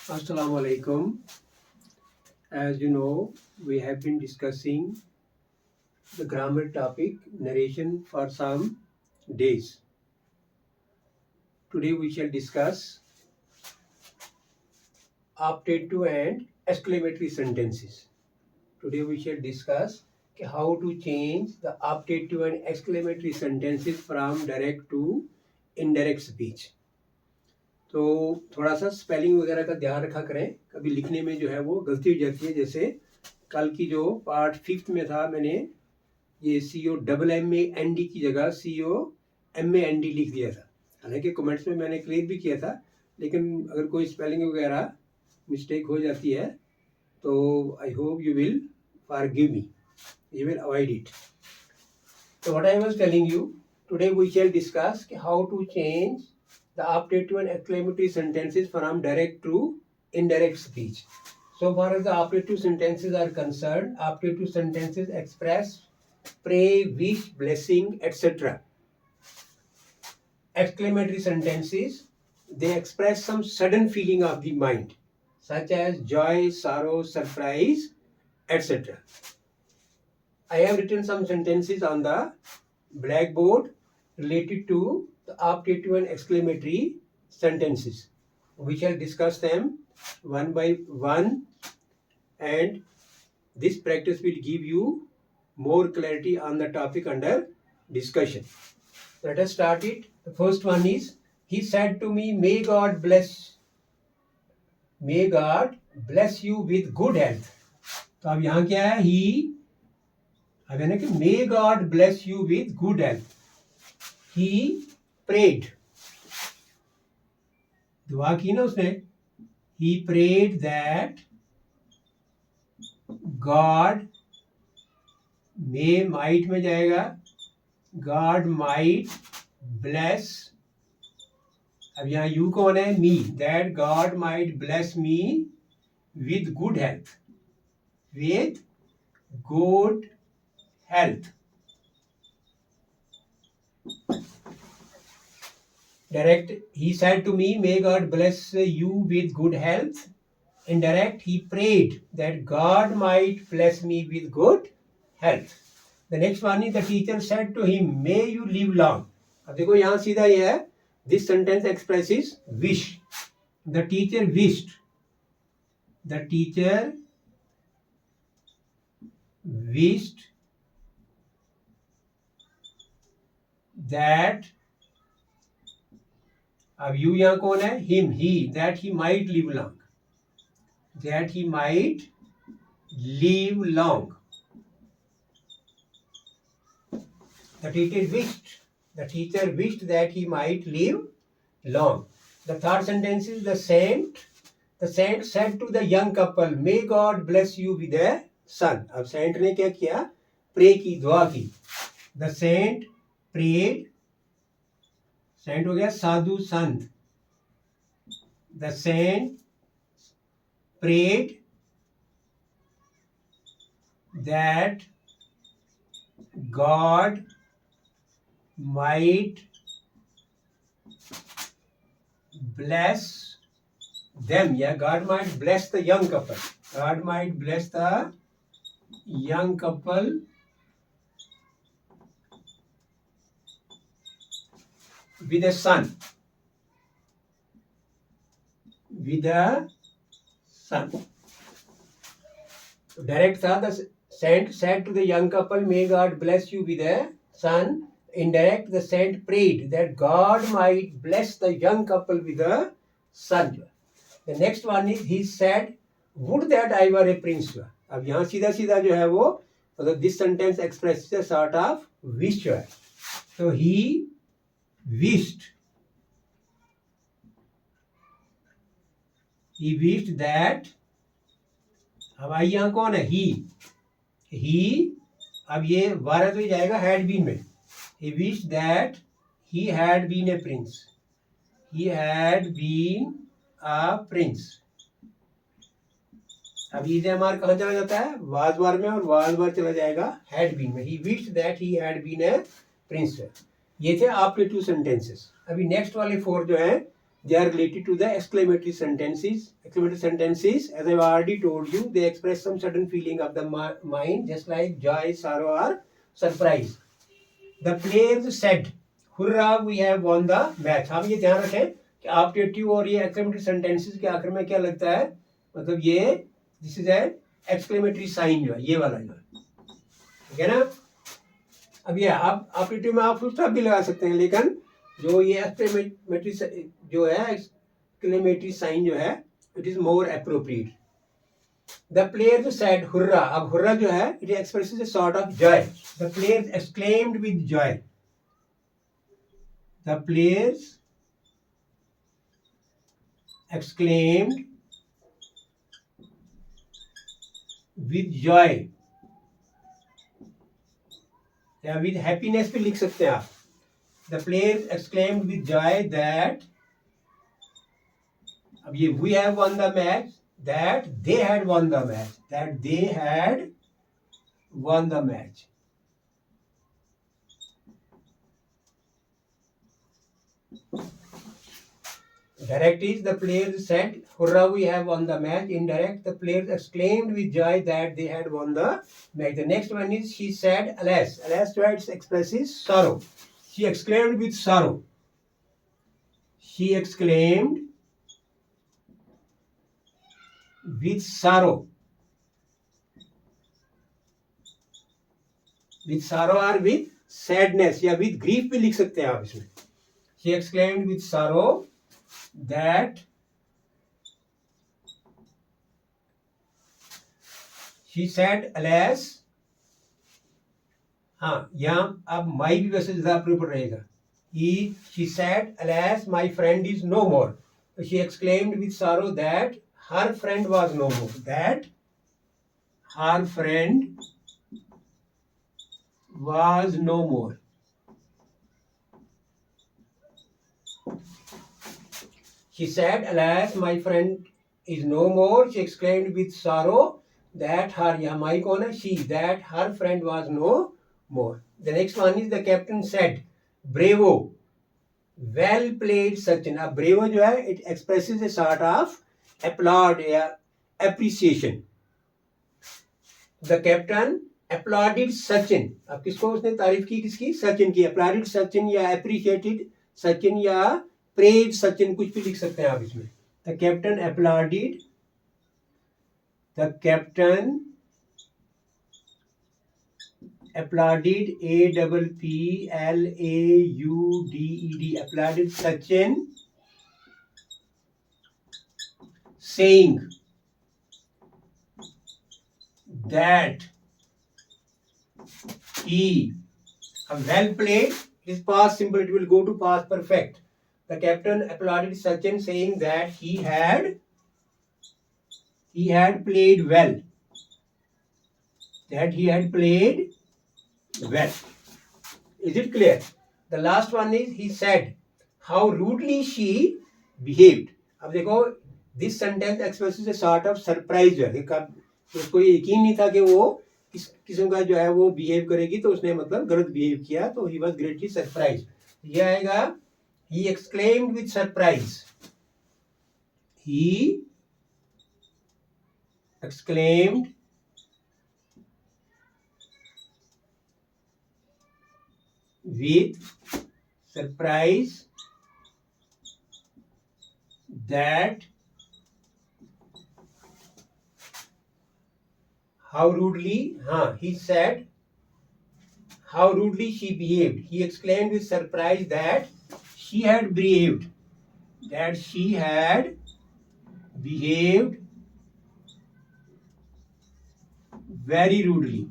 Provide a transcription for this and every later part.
Assalamu alaikum. As you know, we have been discussing the grammar topic narration for some days. Today we shall discuss optative and exclamatory sentences. Today we shall discuss how to change the optative and exclamatory sentences from direct to indirect speech. तो थोड़ा सा spelling वगैरह का ध्यान रखा करें, कभी लिखने में जो है वो गलती हो जाती है। जैसे कल की जो पार्ट 5 में था, मैंने ये COMMAND की जगह COMAND लिख दिया था। हालांकि कमेंट्स में मैंने क्लियर भी किया था, लेकिन अगर कोई स्पेलिंग वगैरह मिस्टेक हो जाती है तो I hope you will forgive me, you will avoid it. So what I was telling you, today we shall discuss how to change the optative and exclamatory sentences from direct to indirect speech. So far as the optative sentences are concerned, optative sentences express pray, wish, blessing, etc. Exclamatory sentences, they express some sudden feeling of the mind, such as joy, sorrow, surprise, etc. I have written some sentences on the blackboard related to the optative and exclamatory sentences. We shall discuss them one by one, and this practice will give you more clarity on the topic under discussion. Let us start it. The first one is, he said to me, may God bless you with good health. तो अब यहाँ क्या है? He, अब है ना कि may God bless you with good health. He prayed, दुआ की ना उसने. He prayed that God, may might में जाएगा, God might bless, अब यहाँ you कौन है? Me. That God might bless me with good health. With good health. Direct, he said to me, may God bless you with good health. Indirect, he prayed that God might bless me with good health. The next one is, the teacher said to him, may you live long. अब देखो यहाँ सीधा ये है, this sentence expresses wish. The teacher wished. The teacher wished that, अब you यहाँ कौन है? Him, he, that he might live long. That he might live long. The teacher wished that he might live long. The third sentence is, the saint said to the young couple, may God bless you with a son. अब saint ने क्या किया? Pray की, दुआ की. The saint prayed, saint हो गया साधु संत. The saint prayed that God might bless them. Yeah, God might bless the young couple. God might bless the young couple with a son. With a son. So direct था, the saint said to the young couple, may God bless you with a son. Indirect, the saint prayed that God might bless the young couple with a son. The next one is, he said, would that I were a prince. अब यहाँ सीधा सीधा जो है वो, मतलब this sentence expresses a sort of wish जो है. So he wished that, अब आई यहाँ कौन है? he, अब ये वारा तो जाएगा had been में. He wished that he had been a prince. He had been a prince. अब EZMR कहाँ चला जाता है? was बार में, और was बार चला जाएगा had been में. He wished that he had been a prince. ये थे आपके 2 sentences. अभी नेक्स्ट वाले 4 जो हैं they are related to the exclamatory sentences. Exclamatory sentences, as I've already told you, they express some certain feeling of the mind, just like joy, sorrow, or surprise. The players said, "Hurrah, we have won the match." हम ये ध्यान रखें कि objective और ये exclamatory sentences के आखिर में क्या लगता है, मतलब ये this is an exclamatory sign जो है, ये वाला जो है, ठीक है ना। अब ये आप ऑब्जेक्टिव में आप फुल स्टॉप भी लगा सकते हैं, लेकिन जो ये एक्सक्लेमेटरी जो है, एक्सक्लेमेटरी साइन जो है, it is more appropriate. The players said hurrah. अब hurrah जो है, it expresses a sort of joy. The players exclaimed with joy. The players exclaimed with joy. या with happiness भी लिख सकते हैं आप. The players exclaimed with joy that, अब ये we have won the match, that they had won the match, that they had won the match. Direct is the players said, "Hurrah, we have won the match." Indirect, the players exclaimed with joy that they had won the match. The next one is she said, "Alas." Alas twice expresses sorrow. She exclaimed with sorrow. She exclaimed with sorrow. With sorrow or with sadness या with grief भी लिख सकते हैं आप इसमें. She exclaimed with sorrow that, she said, "Alas." हाँ, यहाँ अब my भी वैसे ज़्यादा अप्रोप्रिएट रहेगा. She said, "Alas, my friend is no more." She exclaimed with sorrow that her friend was no more. That her friend was no more. She said, "Alas, my friend is no more." She exclaimed with sorrow that her, यहाँ my कौन है? She, that her friend was no more. The next one is the captain said, "Bravo, well played, Sachin." अब bravo जो है, it expresses a sort of applaud या appreciation. The captain applauded Sachin. अब किसको उसने तारीफ की, किसकी? सचिन की. applauded Sachin या appreciated Sachin या praised Sachin, कुछ भी लिख सकते हैं आप इसमें. The captain applauded. The captain applauded, A-P-P-L-A-U-D-E-D, applauded Sachin, saying that he, well played is past simple, it will go to past perfect. The captain applauded Sachin, saying that he had played well. That he had played well. Is it clear? The last one is he said how rudely she behaved. अब देखो, this sentence expresses a sort of surprise जो है, उसको ये यकीन नहीं था कि वो किस किस्म का जो है वो बिहेव करेगी, तो उसने मतलब गलत बिहेव किया, तो he was greatly surprised. ये आएगा, he exclaimed with surprise. He exclaimed with surprise that how rudely, he said how rudely she behaved. He exclaimed with surprise that she had behaved. That she had behaved very rudely.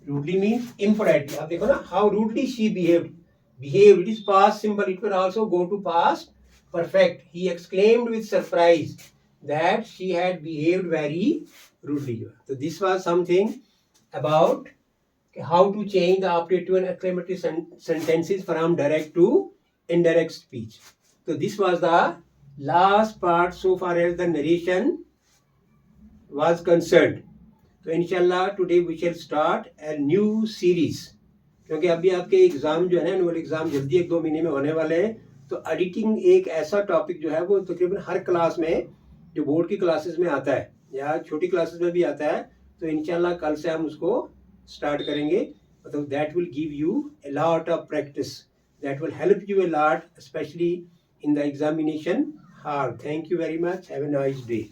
Rudely means impolitely. अब देखो ना, how rudely she behaved. Behaved, it is past simple. It will also go to past perfect. He exclaimed with surprise that she had behaved very rudely. So this was something about how to change the optative and exclamatory sentences from direct to indirect speech. So this was the last part so far as the narration was concerned. So inshallah today we shall start a new series. क्योंकि अभी आपके exam जो है ना, annual exam जल्दी 1-2 महीने में होने वाले हैं। तो एडिटिंग एक ऐसा टॉपिक जो है वो तकरीबन हर क्लास में, जो बोर्ड की क्लासेस में आता है या छोटी क्लासेस में भी आता है, तो इंशाल्लाह कल से हम उसको स्टार्ट करेंगे। मतलब that will give you a lot of practice, that will help you a lot, especially in the examination hall. Thank you very much. Have a nice day.